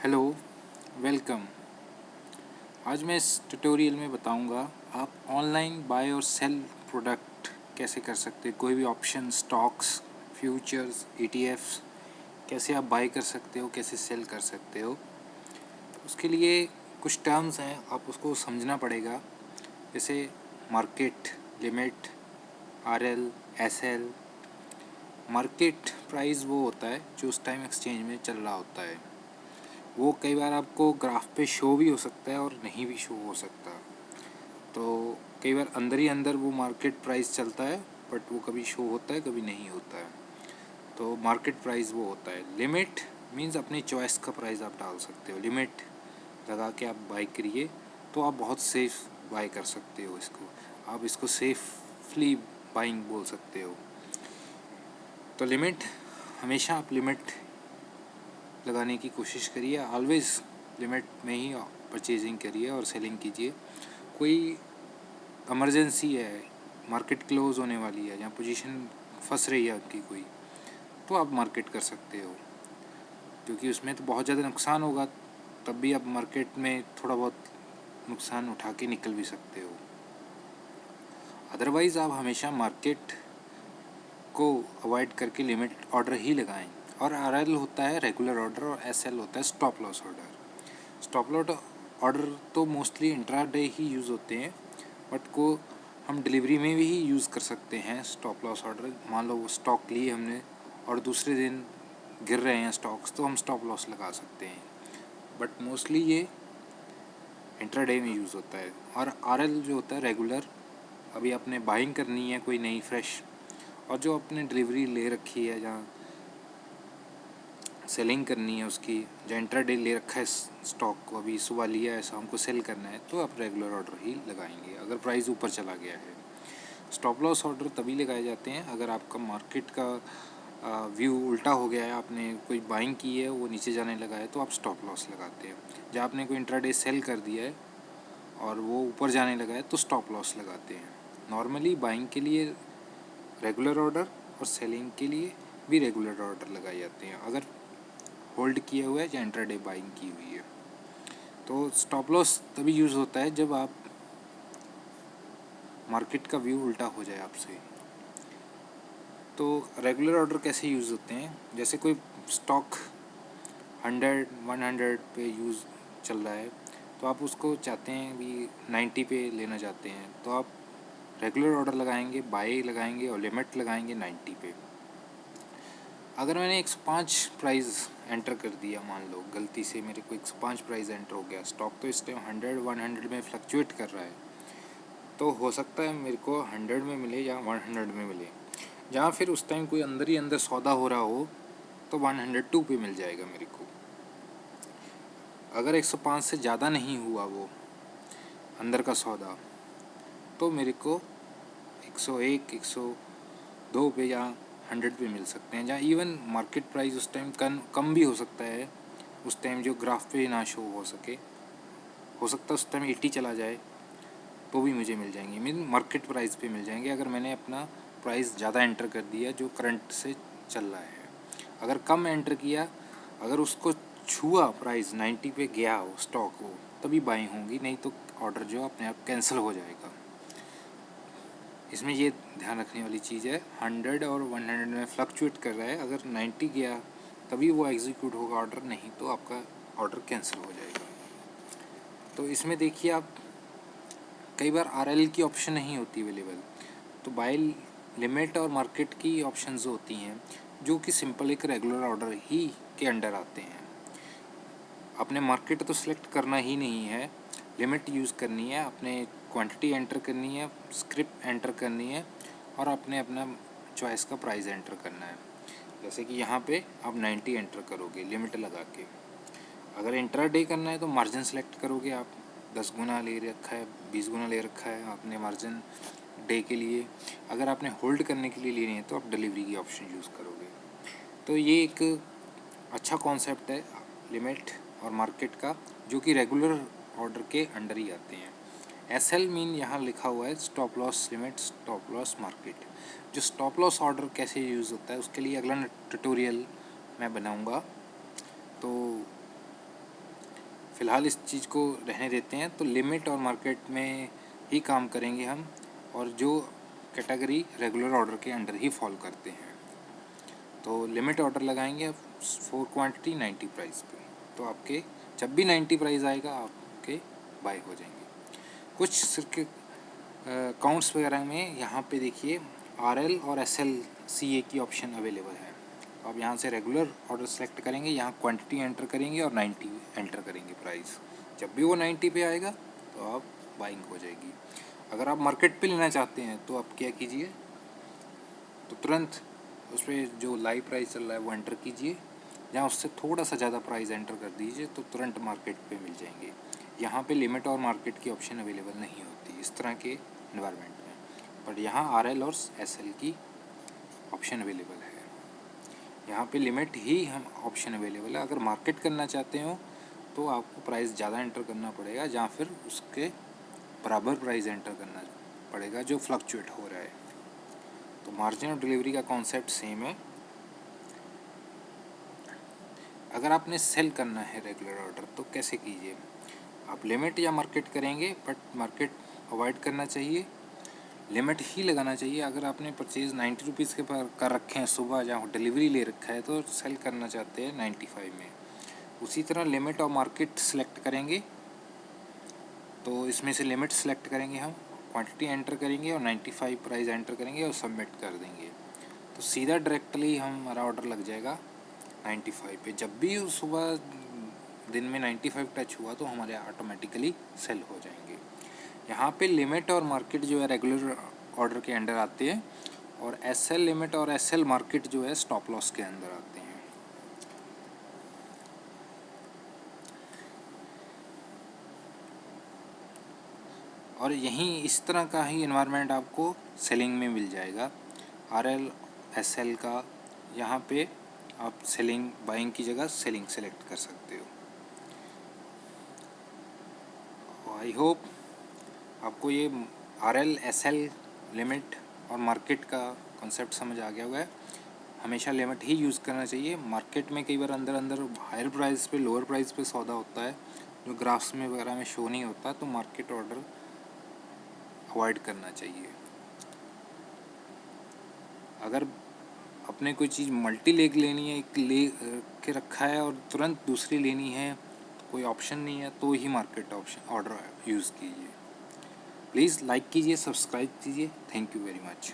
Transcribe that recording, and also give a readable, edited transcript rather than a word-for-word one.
Hello, welcome. आज मैं इस ट्यूटोरियल में बताऊंगा आप ऑनलाइन बाय और सेल प्रोडक्ट कैसे कर सकते हैं। कोई भी ऑप्शन, स्टॉक्स, फ्यूचर्स, ईटीएफ्स कैसे आप बाय कर सकते हो, कैसे सेल कर सकते हो। उसके लिए कुछ टर्म्स हैं, आप उसको समझना पड़ेगा। जैसे market, limit, RL, SL. Market price वो होता है जो उस टाइम एक्सचेंज में चल रहा होता है। वो कई बार आपको ग्राफ पे शो भी हो सकता है और नहीं भी शो हो सकता। तो कई बार अंदर ही अंदर वो मार्केट प्राइस चलता है, बट वो कभी शो होता है, कभी नहीं होता है। तो मार्केट प्राइस वो होता है। लिमिट मीन्स अपनी चॉइस का प्राइस आप डाल सकते हो। लिमिट लगा के आप बाई करिए तो आप बहुत सेफ बाई कर सकते हो। आप इसको सेफली बाइंग बोल सकते हो। तो लिमिट, हमेशा आप लिमिट लगाने की कोशिश करिए। ऑलवेज लिमिट में ही परचेजिंग करिए और सेलिंग कीजिए। कोई इमरजेंसी है, मार्केट क्लोज होने वाली है या पोजीशन फंस रही है आपकी कोई, तो आप मार्केट कर सकते हो, क्योंकि उसमें तो बहुत ज़्यादा नुकसान होगा। तब भी आप मार्केट में थोड़ा बहुत नुकसान उठा के निकल भी सकते हो। अदरवाइज़ आप हमेशा मार्केट को अवॉइड करके लिमिट ऑर्डर ही लगाएं। और आरएल होता है रेगुलर ऑर्डर और एसएल होता है stop loss order. Stop loss order तो मोस्टली इंट्राडे ही यूज़ होते हैं, बट को हम डिलीवरी में भी यूज़ कर सकते हैं। स्टॉप लॉस ऑर्डर, मान लो वो स्टॉक लिए हमने और दूसरे दिन गिर रहे हैं स्टॉक्स, तो हम स्टॉप लॉस लगा सकते हैं। बट मोस्टली ये इंट्राडे में यूज़ होता है। और आरएल जो होता है रेगुलर, अभी आपने बाइंग करनी है कोई नई फ्रेश, और जो आपने डिलीवरी ले रखी है, जहाँ सेलिंग करनी है उसकी, जो इंट्राडे ले रखा है स्टॉक को, अभी सुबह लिया है, शाम को सेल करना है, तो आप रेगुलर ऑर्डर ही लगाएंगे अगर प्राइस ऊपर चला गया है। स्टॉप लॉस ऑर्डर तभी लगाए जाते हैं अगर आपका मार्केट का व्यू उल्टा हो गया है, आपने कोई बाइंग की है, वो नीचे जाने लगा है, तो आप स्टॉप लॉस लगाते हैं। जब आपने कोई इंट्राडे सेल कर दिया है और वो ऊपर जाने लगा है, तो स्टॉप लॉस लगाते हैं। नॉर्मली बाइंग के लिए रेगुलर ऑर्डर और सेलिंग के लिए भी रेगुलर ऑर्डर लगाए जाते हैं, अगर होल्ड किया हुआ है या इंट्राडे बाइंग की हुई है। तो स्टॉप लॉस तभी यूज़ होता है जब आप मार्केट का व्यू उल्टा हो जाए आपसे। तो रेगुलर ऑर्डर कैसे यूज़ होते हैं, जैसे कोई स्टॉक 100 पे यूज़ चल रहा है, तो आप उसको चाहते हैं भी 90 पे लेना चाहते हैं, तो आप रेगुलर ऑर्डर लगाएंगे, बाय लगाएंगे और लिमिट लगाएंगे 90 पे। अगर मैंने 105 प्राइस एंटर कर दिया, मान लो गलती से मेरे को 105 प्राइस एंटर हो गया, स्टॉक तो इस टाइम 100 में फ्लक्चुएट कर रहा है, तो हो सकता है मेरे को 100 में मिले या 100 में मिले। जहाँ फिर उस टाइम कोई अंदर ही अंदर सौदा हो रहा हो, तो 102 पे मिल जाएगा मेरे को। अगर 105 से ज़्यादा नहीं हुआ वो अंदर का सौदा, तो मेरे को 101, 102 पे या 100 पे मिल सकते हैं, जहाँ इवन मार्केट प्राइस उस टाइम कम भी हो सकता है। उस टाइम जो ग्राफ पे ना शो हो सके, हो सकता है उस टाइम 80 चला जाए, तो भी मुझे मिल जाएंगे, मीन मार्केट प्राइस पे मिल जाएंगे, अगर मैंने अपना प्राइस ज़्यादा एंटर कर दिया जो करंट से चल रहा है। अगर कम एंटर किया, अगर उसको छुआ प्राइस 90 पे गया हो स्टॉक हो, तभी बाइंग होंगी, नहीं तो ऑर्डर जो अपने आप कैंसिल हो जाएगा। इसमें ये ध्यान रखने वाली चीज़ है, 100 और 100 में फ्लक्चुएट कर रहा है, अगर 90 गया तभी वो एग्जीक्यूट होगा ऑर्डर, नहीं तो आपका ऑर्डर कैंसिल हो जाएगा। तो इसमें देखिए आप, कई बार आरएल की ऑप्शन नहीं होती अवेलेबल, तो बाय लिमिट और मार्केट की ऑप्शंस होती हैं, जो कि सिंपल एक रेगुलर ऑर्डर ही के अंडर आते हैं। आपने मार्केट तो सिलेक्ट करना ही नहीं है, लिमिट यूज़ करनी है, आपने क्वांटिटी एंटर करनी है, स्क्रिप्ट एंटर करनी है, और आपने अपना चॉइस का प्राइस एंटर करना है। जैसे कि यहाँ पे आप 90 एंटर करोगे लिमिट लगा के। अगर इंट्रा डे करना है तो मार्जिन सेलेक्ट करोगे आप, 10 गुना ले रखा है, 20 गुना ले रखा है आपने मार्जिन डे के लिए। अगर आपने होल्ड करने के लिए लेनी है तो आप डिलीवरी की ऑप्शन यूज़ करोगे। तो ये एक अच्छा कॉन्सेप्ट है लिमिट और मार्केट का, जो कि रेगुलर ऑर्डर के अंडर ही आते हैं। एसएल मीन यहाँ लिखा हुआ है stop loss limit, stop loss market. जो स्टॉप लॉस ऑर्डर कैसे यूज़ होता है उसके लिए अगला ट्यूटोरियल मैं बनाऊँगा, तो फ़िलहाल इस चीज़ को रहने देते हैं। तो लिमिट और मार्केट में ही काम करेंगे हम, और जो कैटेगरी रेगुलर ऑर्डर के अंडर ही फॉल करते हैं। तो लिमिट ऑर्डर लगाएंगे फॉर क्वांटिटी 90 प्राइस पे, तो आपके जब भी 90 प्राइस आएगा आपके बाय हो जाएंगे। कुछ सिर्फ अकाउंट्स वगैरह में यहाँ पे देखिए RL और SL CA की ऑप्शन अवेलेबल है। तो आप यहाँ से रेगुलर ऑर्डर सेलेक्ट करेंगे, यहाँ क्वांटिटी एंटर करेंगे और 90 एंटर करेंगे प्राइस। जब भी वो 90 पे आएगा तो आप बाइंग हो जाएगी। अगर आप मार्केट पे लेना चाहते हैं तो आप क्या कीजिए, तो तुरंत उस पर जो लाइव प्राइस चल रहा है वो एंटर कीजिए, जहाँ उससे थोड़ा सा ज़्यादा प्राइस एंटर कर दीजिए तो तुरंत मार्केट पे मिल जाएंगे। यहाँ पे लिमिट और मार्केट की ऑप्शन अवेलेबल नहीं होती इस तरह के इन्वायरमेंट में, बट यहाँ RL और SL की ऑप्शन अवेलेबल है। यहाँ पे लिमिट ही हम ऑप्शन अवेलेबल है। अगर मार्केट करना चाहते हो तो आपको प्राइस ज़्यादा एंटर करना पड़ेगा, या फिर उसके बराबर प्राइस एंटर करना पड़ेगा जो फ्लक्चुएट हो रहा है। तो मार्जिन और डिलीवरी का कॉन्सेप्ट सेम है। अगर आपने सेल करना है रेगुलर ऑर्डर तो कैसे कीजिए, आप लिमिट या मार्केट करेंगे, बट मार्केट अवॉइड करना चाहिए, लिमिट ही लगाना चाहिए। अगर आपने परचेज़ 90 रुपीज़ के पर कर रखे हैं सुबह, जहाँ डिलीवरी ले रखा है, तो सेल करना चाहते हैं 95 में। उसी तरह लिमिट और मार्केट सेलेक्ट करेंगे, तो इसमें से लिमिट सेलेक्ट करेंगे हम, क्वांटिटी एंटर करेंगे और 95 प्राइस एंटर करेंगे और सबमिट कर देंगे, तो सीधा डायरेक्टली हमारा ऑर्डर लग जाएगा 95 पे। जब भी सुबह दिन में 95 टच हुआ तो हमारे ऑटोमेटिकली सेल हो जाएंगे। यहाँ पे लिमिट और मार्केट जो है रेगुलर ऑर्डर के अंडर आते हैं, और SL लिमिट और SL मार्केट जो है स्टॉप लॉस के अंदर आते हैं। और यहीं इस तरह का ही इन्वायरमेंट आपको सेलिंग में मिल जाएगा। RL SL का यहाँ पे आप सेलिंग बाइंग की जगह सेलिंग सेलेक्ट कर सकते हो। आई होप आपको ये RL SL लिमिट और मार्केट का कॉन्सेप्ट समझ आ गया होगा। हमेशा लिमिट ही यूज़ करना चाहिए। मार्केट में कई बार अंदर हायर प्राइस पे लोअर प्राइस पे सौदा होता है जो ग्राफ्स में वगैरह में शो नहीं होता, तो मार्केट ऑर्डर अवॉइड करना चाहिए। अगर अपने कोई चीज़ मल्टी लेग लेनी है, एक ले के रखा है और तुरंत दूसरी लेनी है, कोई ऑप्शन नहीं है, तो ही मार्केट ऑप्शन ऑर्डर यूज़ कीजिए। प्लीज़ लाइक कीजिए, सब्सक्राइब कीजिए। Thank you very much.